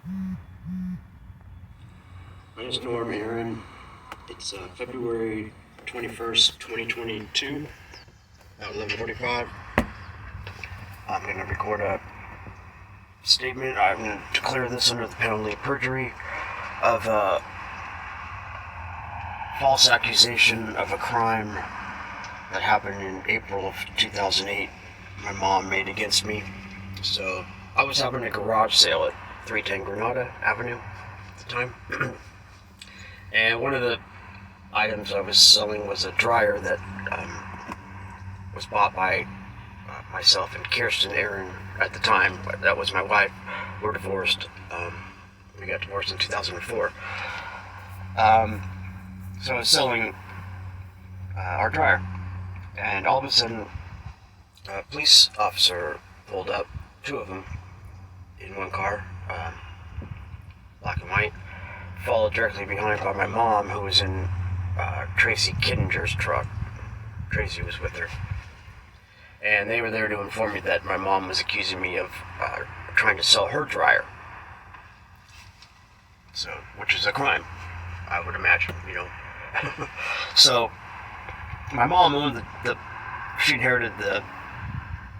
My name is Norm Aaron. It's February 21st, 2022, at 11:45. I'm going to record a statement. I'm going to declare this under the penalty of perjury of a false accusation of a crime that happened in April of 2008 my mom made against me. So I was having a garage sale at 310 Granada Avenue at the time. And one of the items I was selling was a dryer that was bought by myself and Kirsten Aaron at the time. That was my wife. We're divorced. We got divorced in 2004. So I was selling our dryer. And all of a sudden, a police officer pulled up, two of them, in one car, black and white, followed directly behind by my mom, who was in Tracy Kittinger's truck. Tracy was with her. And they were there to inform me that my mom was accusing me of trying to sell her dryer. So, which is a crime, I would imagine, you know. So, my mom owned she inherited the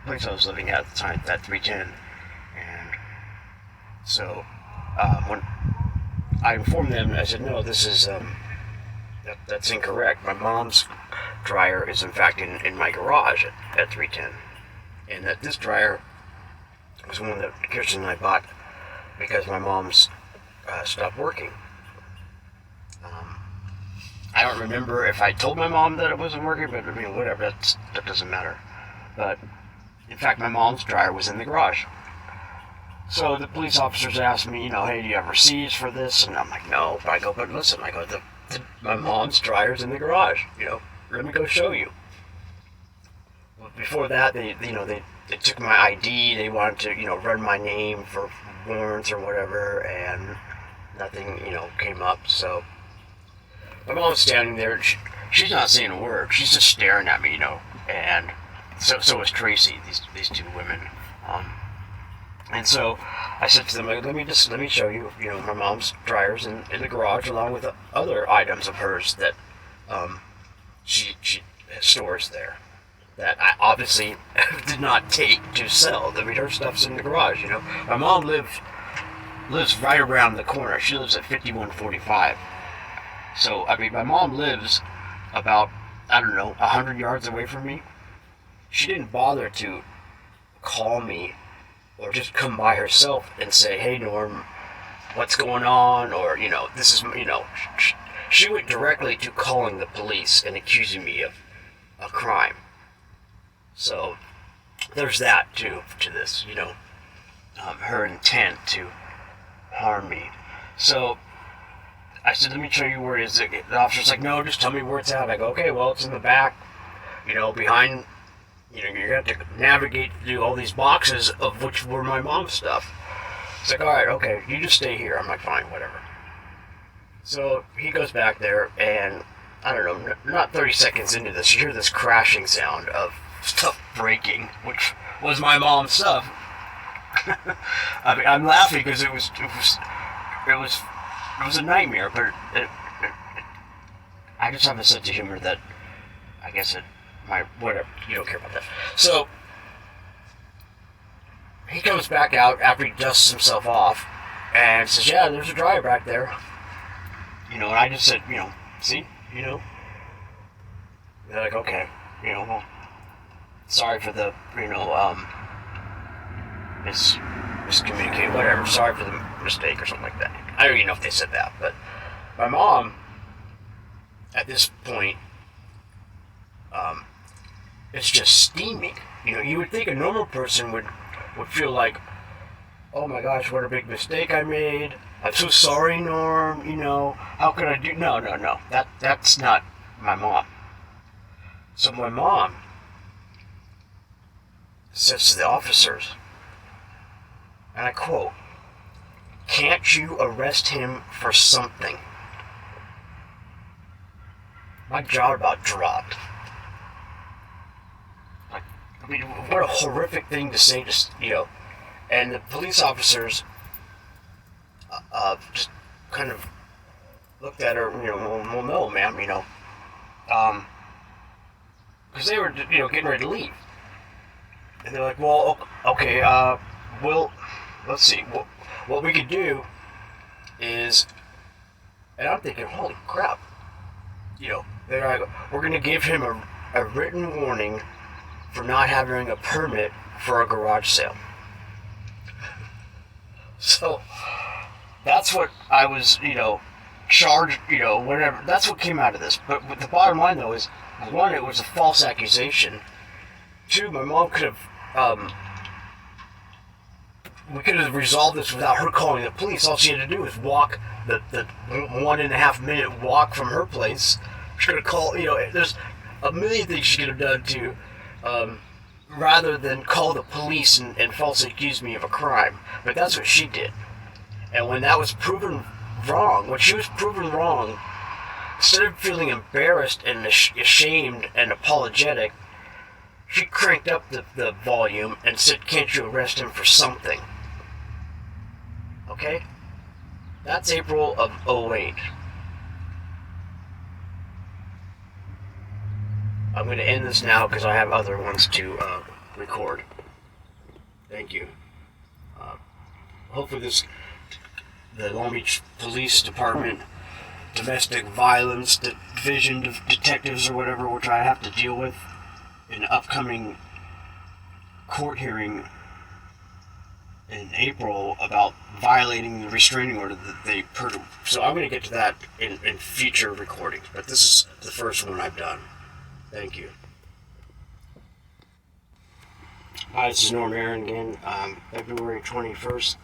place I was living at the time, that 310. And so, when I informed them, I said, no, this is, that's incorrect. My mom's dryer is in fact in my garage at 310. And that this dryer was one that Kirsten and I bought because my mom's stopped working. I don't remember if I told my mom that it wasn't working, but I mean, whatever, that doesn't matter. But, in fact, my mom's dryer was in the garage. So the police officers asked me, you know, hey, do you have receipts for this? And I'm like, no. But I go, but listen, I go, my mom's dryer's in the garage, you know, let me go show you. Well, before that, they took my ID, they wanted to, you know, run my name for warrants or whatever, and nothing, you know, came up, so my mom's standing there, and she's not saying a word, she's just staring at me, you know, and so was Tracy, these two women, and so I said to them, let me show you, you know, my mom's dryer's in the garage, along with other items of hers that she stores there that I obviously did not take to sell. I mean, her stuff's in the garage, you know. My mom lives right around the corner. She lives at 5145. So, I mean, my mom lives about, 100 yards away from me. She didn't bother to call me or just come by herself and say, hey, Norm, what's going on? Or, you know, this is, you know, she went directly to calling the police and accusing me of a crime. So, there's that, too, to this, you know, her intent to harm me. So, I said, let me show you where it is. The officer's like, no, just tell me where it's at. I go, okay, well, it's in the back, you know, behind, you know, you're going to have to navigate through all these boxes, of which were my mom's stuff. He's like, all right, okay, you just stay here. I'm like, fine, whatever. So he goes back there, and I don't know, not 30 seconds into this, you hear this crashing sound of stuff breaking, which was my mom's stuff. I mean, I'm laughing because it was a nightmare, but I just have a sense of humor that I guess whatever, you don't care about that. So he comes back out after he dusts himself off and says, yeah, there's a dryer back there. You know, and I just said, you know, see, you know. They're like, okay, you know, well, sorry for the, you know, miscommunicate, whatever, sorry for the mistake or something like that. I don't even know if they said that, but my mom, at this point, is just steaming. You know, you would think a normal person would feel like, oh my gosh, what a big mistake I made. I'm so sorry, Norm, you know, how could I do, no, that's not my mom. So my mom says to the officers, and I quote, can't you arrest him for something? My jaw about dropped. Like, I mean, what a horrific thing to say, just, you know. And the police officers just kind of looked at her, well, no, ma'am, because they were, getting ready to leave. And they're like, well, okay, well, let's see, what we could do is, and I'm thinking, holy crap, they're like, we're going to give him a written warning for not having a permit for a garage sale. So, that's what I was, charged, whatever. That's what came out of this. But the bottom line, though, is, one, it was a false accusation. Two, my mom could have, we could have resolved this without her calling the police. All she had to do was walk the 1.5 minute walk from her place. She could have called, there's a million things she could have done to, rather than call the police and falsely accuse me of a crime. But that's what she did. And when that was proven wrong, when she was proven wrong, instead of feeling embarrassed and ashamed and apologetic, she cranked up the volume and said, can't you arrest him for something? Okay? That's April of 2008. I'm going to end this now because I have other ones to record. Thank you. Hopefully the Long Beach Police Department Domestic Violence Division of Detectives or whatever, which I have to deal with in an upcoming court hearing in April about violating the restraining order that they put. So I'm going to get to that in future recordings, but this is the first one I've done. Thank you. Hi, this is Norm Aaron again. February 21st,